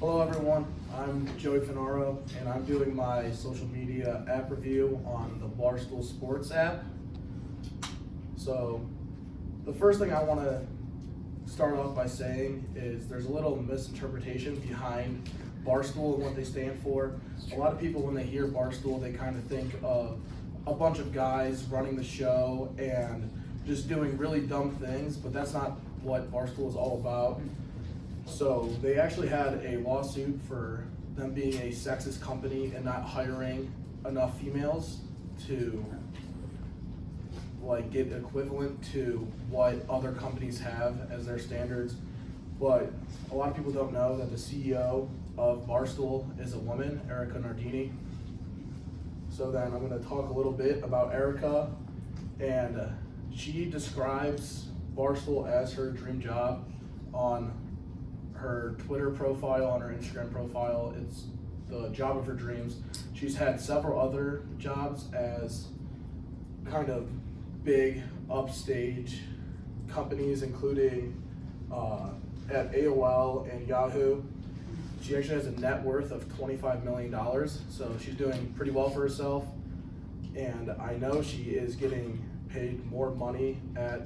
Hello everyone, I'm Joey Finaro and I'm doing my social media app review on the Barstool Sports app. So the first thing I want to start off by saying is there's a little misinterpretation behind Barstool and what they stand for. A lot of people, when they hear Barstool, they kind of think of a bunch of guys running the show and just doing really dumb things, but that's not what Barstool is all about. So they actually had a lawsuit for them being a sexist company and not hiring enough females to get equivalent to what other companies have as their standards. But a lot of people don't know that the CEO of Barstool is a woman, Erica Nardini. So then I'm going to talk a little bit about Erica, and she describes Barstool as her dream job. On her Twitter profile, on her Instagram profile, it's the job of her dreams. She's had several other jobs as kind of big upstage companies, including at AOL and Yahoo. She actually has a net worth of $25 million, so she's doing pretty well for herself. And I know she is getting paid more money at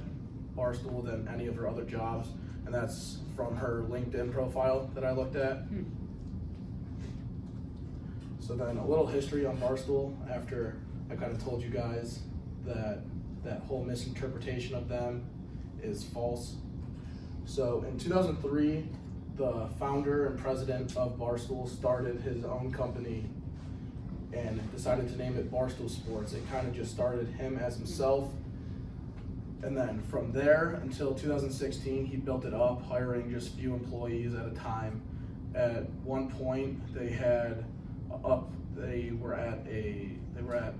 Barstool than any of her other jobs, and that's from her LinkedIn profile that I looked at. So then a little history on Barstool after I kind of told you guys that that whole misinterpretation of them is false. So in 2003, the founder and president of Barstool started his own company and decided to name it Barstool Sports. It kind of just started him as himself. And then from there until 2016, he built it up, hiring just few employees at a time. At one point, they were at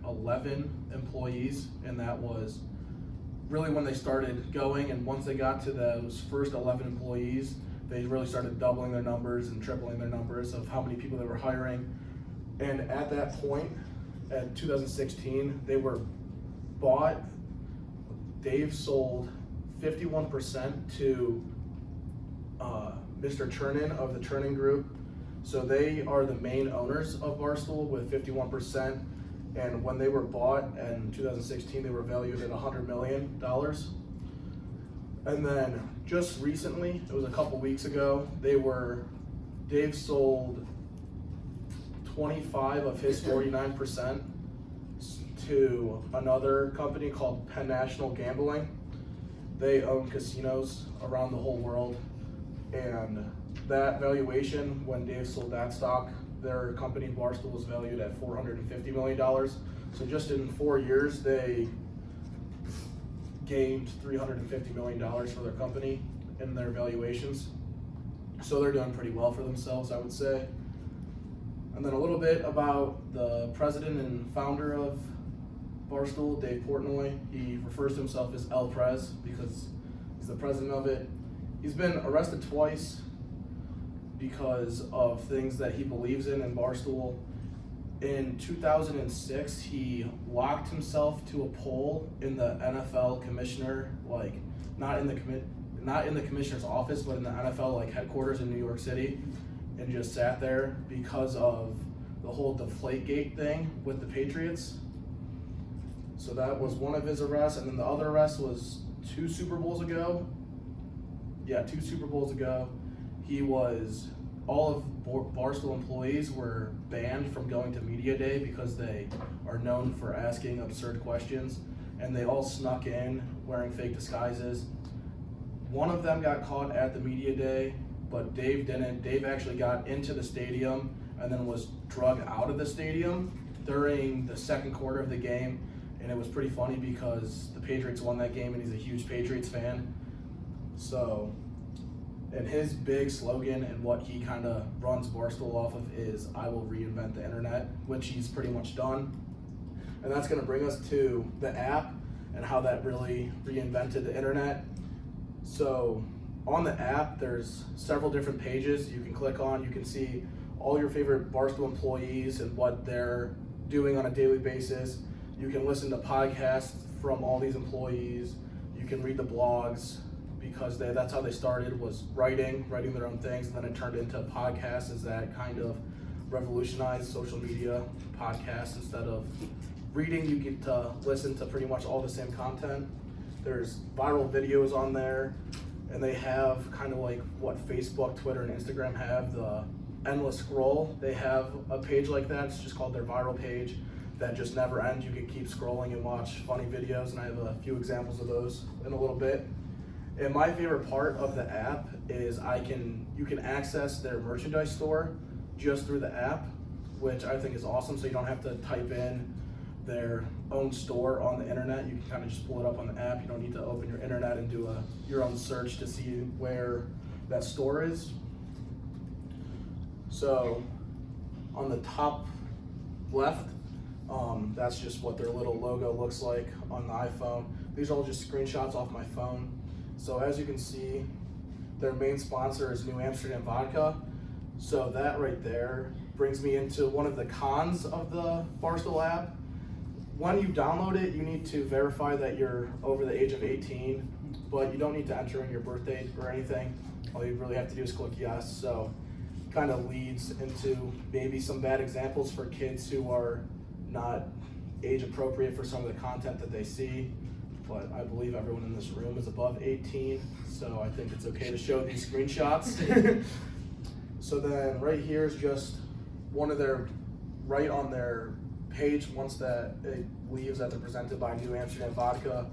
11 employees, and that was really when they started going. And once they got to those first 11 employees, they really started doubling their numbers and tripling their numbers of how many people they were hiring. And at that point, at 2016, they were bought. Dave sold 51% to Mr. Chernin of the Chernin Group. So they are the main owners of Barstool with 51%. And when they were bought in 2016, they were valued at $100 million. And then just recently, it was a couple weeks ago, Dave sold 25 of his 49% to another company called Penn National Gambling. They own casinos around the whole world, and that valuation, when Dave sold that stock, their company Barstool was valued at $450 million. So just in 4 years, they gained $350 million for their company in their valuations. So they're doing pretty well for themselves, I would say. And then a little bit about the president and founder of Barstool, Dave Portnoy. He refers to himself as El Prez because he's the president of it. He's been arrested twice because of things that he believes in Barstool. In 2006, he locked himself to a pole in the NFL commissioner, not in the commissioner's office, but in the NFL headquarters in New York City, and just sat there because of the whole Deflategate thing with the Patriots. So that was one of his arrests, and then the other arrest was 2 Super Bowls ago. Yeah, 2 Super Bowls ago. All of Barstool employees were banned from going to Media Day because they are known for asking absurd questions, and they all snuck in wearing fake disguises. One of them got caught at the Media Day, but Dave didn't. Dave actually got into the stadium and then was drugged out of the stadium during the second quarter of the game. And it was pretty funny because the Patriots won that game and he's a huge Patriots fan. So, and his big slogan and what he kind of runs Barstool off of is, "I will reinvent the internet," which he's pretty much done. And that's going to bring us to the app and how that really reinvented the internet. So on the app, there's several different pages you can click on. You can see all your favorite Barstool employees and what they're doing on a daily basis. You can listen to podcasts from all these employees. You can read the blogs, because that's how they started, was writing their own things, and then it turned into podcasts as that kind of revolutionized social media podcasts. Instead of reading, you get to listen to pretty much all the same content. There's viral videos on there, and they have kind of like what Facebook, Twitter, and Instagram have, the endless scroll. They have a page like that. It's just called their viral page that just never ends. You can keep scrolling and watch funny videos, and I have a few examples of those in a little bit. And my favorite part of the app is you can access their merchandise store just through the app, which I think is awesome. So you don't have to type in their own store on the internet. You can kind of just pull it up on the app. You don't need to open your internet and do your own search to see where that store is. So on the top left, that's just what their little logo looks like on the iPhone. These are all just screenshots off my phone. So as you can see, their main sponsor is New Amsterdam Vodka. So that right there brings me into one of the cons of the Barstool app. When you download it, you need to verify that you're over the age of 18, but you don't need to enter in your birthday or anything. All you really have to do is click yes. So kind of leads into maybe some bad examples for kids who are not age appropriate for some of the content that they see, but I believe everyone in this room is above 18, so I think it's okay to show these screenshots. So then right here is just one of right on their page, once that it leaves that they're presented by New Amsterdam Vodka,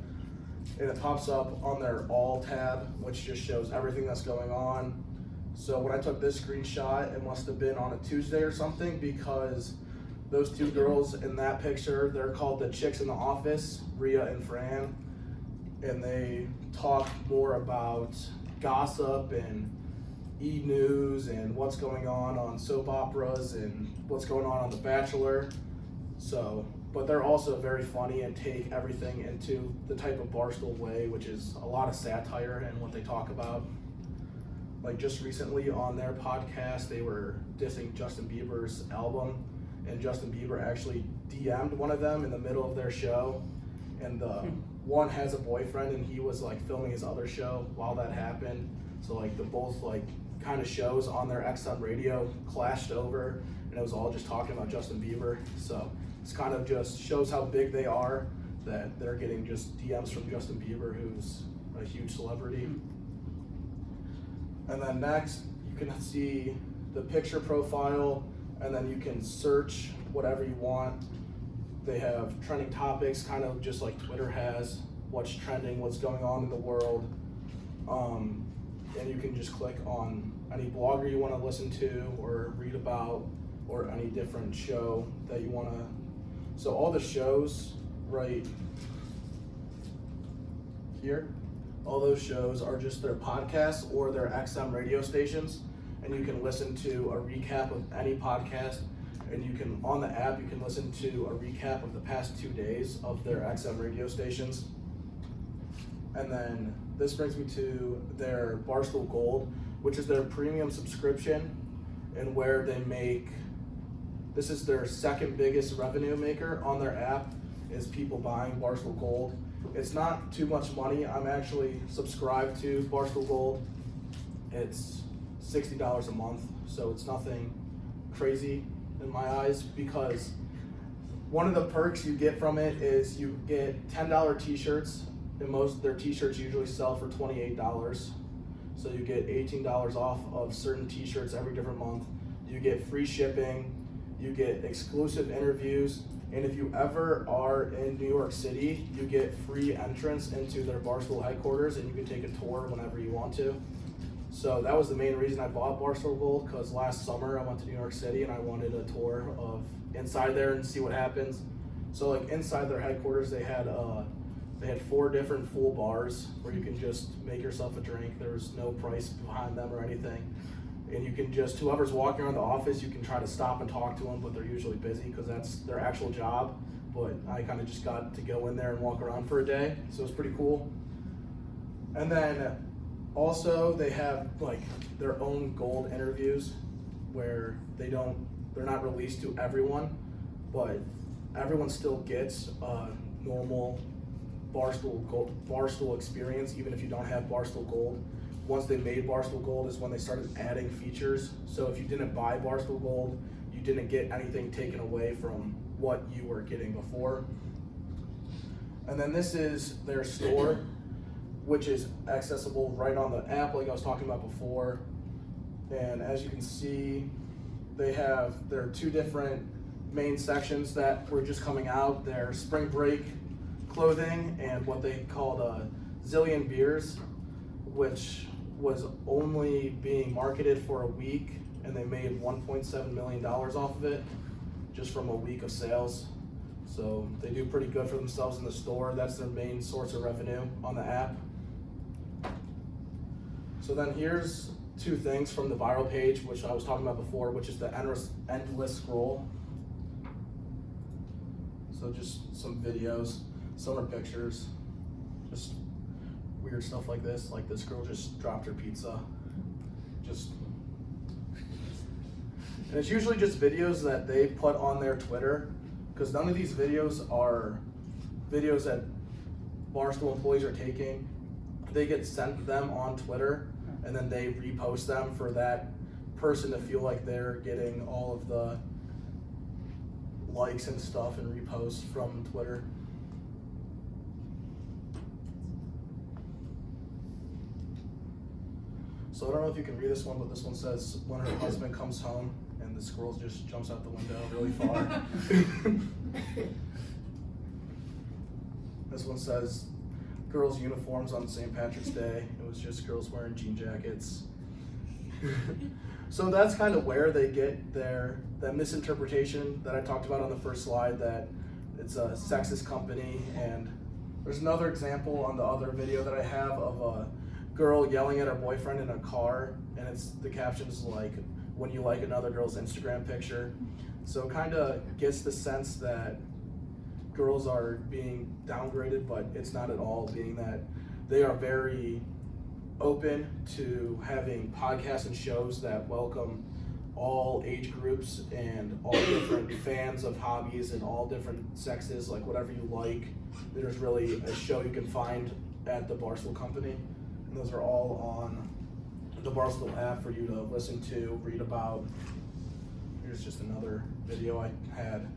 and it pops up on their All tab, which just shows everything that's going on. So when I took this screenshot, it must have been on a Tuesday or something, because those two girls in that picture, they're called the Chicks in the Office, Rhea and Fran, and they talk more about gossip and e-news and what's going on soap operas and what's going on The Bachelor. So, but they're also very funny and take everything into the type of Barstool way, which is a lot of satire in what they talk about. Like just recently on their podcast, they were dissing Justin Bieber's album, and Justin Bieber actually DM'd one of them in the middle of their show, and the one has a boyfriend, and he was like filming his other show while that happened. So like the both like kind of shows on their XM radio clashed over, and it was all just talking about Justin Bieber. So it's kind of just shows how big they are, that they're getting just DMs from Justin Bieber, who's a huge celebrity. And then next, you can see the picture profile, and then you can search whatever you want. They have trending topics, kind of just like Twitter has, what's trending, what's going on in the world. And you can just click on any blogger you want to listen to or read about, or any different show that you want to. So all the shows right here, all those shows are just their podcasts or their XM radio stations, and you can listen to a recap of any podcast, and you can, on the app, you can listen to a recap of the past 2 days of their XM radio stations. And then this brings me to their Barstool Gold, which is their premium subscription, and where they make, this is their second biggest revenue maker on their app, is people buying Barstool Gold. It's not too much money. I'm actually subscribed to Barstool Gold. It's $60 a month, so it's nothing crazy in my eyes, because one of the perks you get from it is you get $10 t-shirts, and most of their t-shirts usually sell for $28. So you get $18 off of certain t-shirts every different month. You get free shipping, you get exclusive interviews, and if you ever are in New York City, you get free entrance into their Barstool headquarters, and you can take a tour whenever you want to. So that was the main reason I bought Barstool Gold, because last summer I went to New York City and I wanted a tour of inside there and see what happens. So like inside their headquarters, they had 4 different full bars where you can just make yourself a drink. There's no price behind them or anything. And you can just, whoever's walking around the office, you can try to stop and talk to them, but they're usually busy because that's their actual job. But I kind of just got to go in there and walk around for a day, so it's pretty cool. And then also they have like their own gold interviews where they're not released to everyone, but everyone still gets a normal Barstool experience, even if you don't have Barstool Gold. Once they made Barstool Gold is when they started adding features. So if you didn't buy Barstool Gold, you didn't get anything taken away from what you were getting before. And then this is their store, which is accessible right on the app like I was talking about before. And as you can see, there are two different main sections that were just coming out. Their spring break clothing and what they called Zillion Beers, which was only being marketed for a week, and they made $1.7 million off of it just from a week of sales. So they do pretty good for themselves in the store. That's their main source of revenue on the app. So then here's two things from the viral page, which I was talking about before, which is the endless scroll. So just some videos, some are pictures, just weird stuff like this. Like this girl just dropped her pizza. And it's usually just videos that they put on their Twitter, because none of these videos are videos that Barstool employees are taking. They get sent them on Twitter, and then they repost them for that person to feel like they're getting all of the likes and stuff and reposts from Twitter. So I don't know if you can read this one, but this one says, when her husband comes home, and the squirrel just jumps out the window really far. This one says, girls' uniforms on St. Patrick's Day. It was just girls wearing jean jackets. So that's kind of where they get that misinterpretation that I talked about on the first slide, that it's a sexist company. And there's another example on the other video that I have of a girl yelling at her boyfriend in a car, and the caption's like, when you like another girl's Instagram picture. So it kind of gets the sense that girls are being downgraded, but it's not at all, being that they are very open to having podcasts and shows that welcome all age groups and all different fans of hobbies and all different sexes, like whatever you like. There's really a show you can find at the Barstool Company, and those are all on the Barstool app for you to listen to, read about. Here's just another video I had.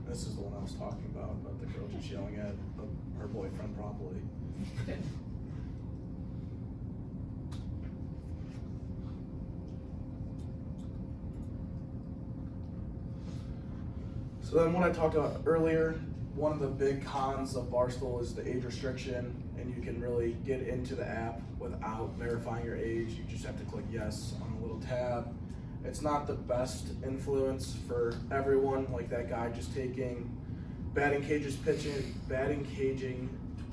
This is the one I was talking about the girl just yelling at her boyfriend probably. So then what I talked about earlier, one of the big cons of Barstool is the age restriction, and you can really get into the app without verifying your age. You just have to click yes on a little tab. It's not the best influence for everyone, like that guy just taking batting caging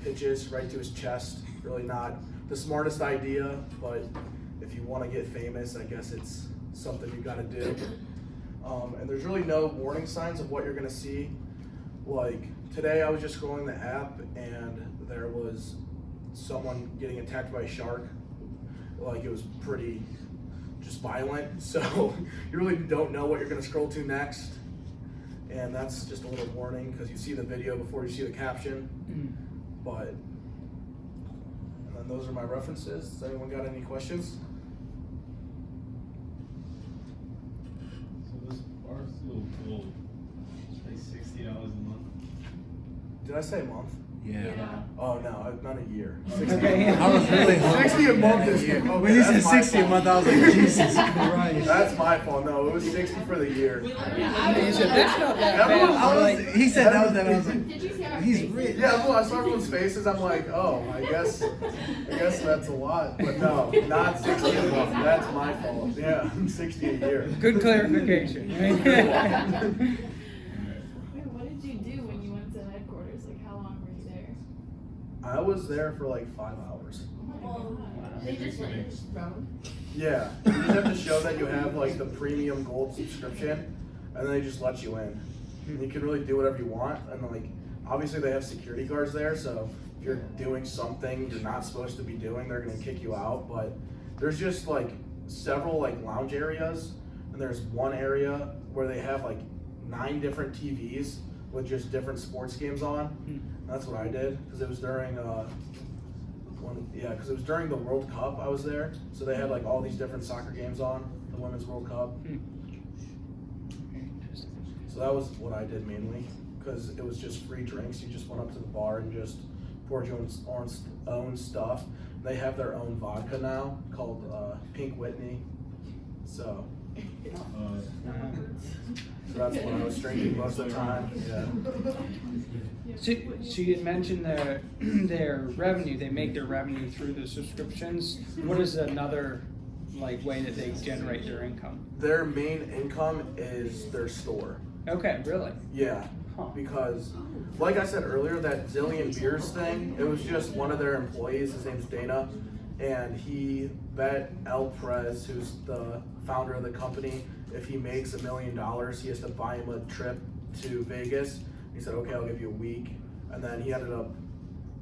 pitches right to his chest. Really not the smartest idea, but if you want to get famous, I guess it's something you got to do. And there's really no warning signs of what you're going to see. Like today I was just scrolling the app and there was someone getting attacked by a shark. Like it was pretty just violent, so you really don't know what you're going to scroll to next, and that's just a little warning because you see the video before you see the caption. But and then those are my references. Has anyone got any questions? So this Barstool Gold, pay $60 a month. Did I say a month? Yeah. Oh no, I've done a year. Okay. I was really hungry. 60 a month is okay, when you said 60 a month, I was like, Jesus Christ. That's my fault. No, it was 60 for the year. He said, that's not that bad. He said that was that. I was like, he's rich. Yeah, well, I saw everyone's faces. I'm like, oh, I guess that's a lot. But no, not 60 a month. That's my fault. Yeah, 60 a year. Good clarification. What did you do when you went to headquarters? Like, how long were you there? I was there for like 5 hours. Oh my Well, they just let you just roam. Yeah, you just have to show that you have like the premium gold subscription, and then they just let you in. And you can really do whatever you want, and like obviously they have security guards there, so if you're doing something you're not supposed to be doing, they're gonna kick you out. But there's just like several like lounge areas, and there's one area where they have like 9 different TVs with just different sports games on. That's what I did because it was during because it was during the World Cup I was there, so they had like all these different soccer games on, the Women's World Cup. So that was what I did mainly, because it was just free drinks. You just went up to the bar and just poured your own stuff. They have their own vodka now called Pink Whitney. So that's what I was drinking most of the time. Yeah. So you had mentioned their revenue. They make their revenue through the subscriptions. What is another like way that they generate their income? Their main income is their store. Okay, really? Yeah, because like I said earlier, that Zillion Beers thing, it was just one of their employees, his name's Dana, and he bet El Prez, who's the founder of the company, if he makes $1 million, he has to buy him a trip to Vegas. He said, okay, I'll give you a week. And then he ended up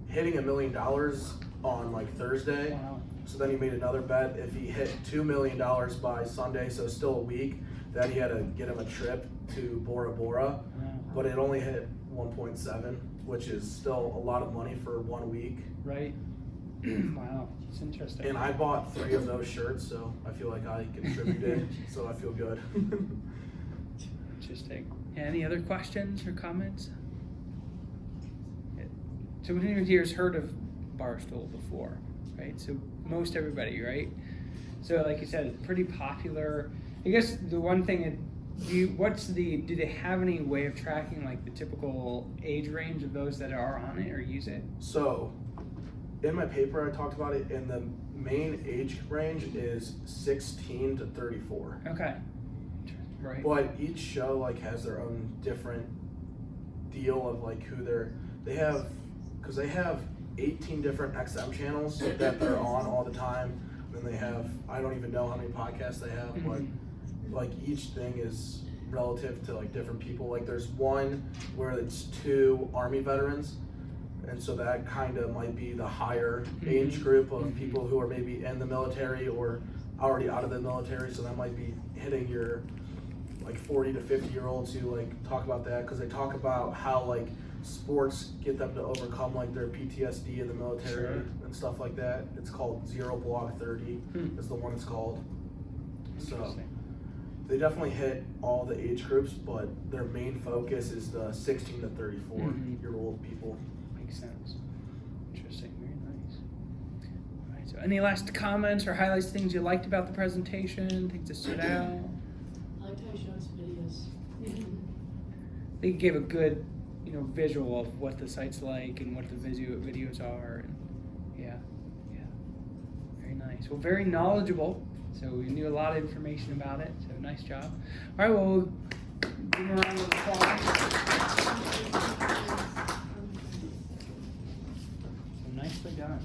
hitting $1 million on like Thursday. Wow. So then he made another bet if he hit $2 million by Sunday, so still a week, then he had to get him a trip to Bora Bora, but it only hit 1.7, which is still a lot of money for 1 week. Right. Wow, it's interesting. And I bought 3 of those shirts, so I feel like I contributed, so I feel good. Interesting. Any other questions or comments? So who here has heard of Barstool before, right? So most everybody, right? So like you said, it's pretty popular. I guess the one thing, do they have any way of tracking like the typical age range of those that are on it or use it? So, in my paper I talked about it, and the main age range is 16 to 34. Okay. Right. But each show like has their own different deal of like who they have 18 different XM channels that they're on all the time. Then they have, I don't even know how many podcasts they have, but like each thing is relative to like different people. Like there's one where it's 2 Army veterans, and so that kind of might be the higher age group of people who are maybe in the military or already out of the military. So that might be hitting your like 40 to 50 year olds who like talk about that, because they talk about how like sports get them to overcome like their PTSD in the military and stuff like that. It's called Zero Blog 30 is the one it's called. So they definitely hit all the age groups, but their main focus is the 16 to 34 year old people. Makes sense. Interesting. Very nice. All right. So any last comments or highlights, things you liked about the presentation, things that stood out? I liked how you showed us videos. They gave a good, visual of what the site's like and what the videos are. And yeah. Very nice. Well, very knowledgeable. So we knew a lot of information about it. So nice job. All right. Well, we'll give them a round of applause. So nicely done.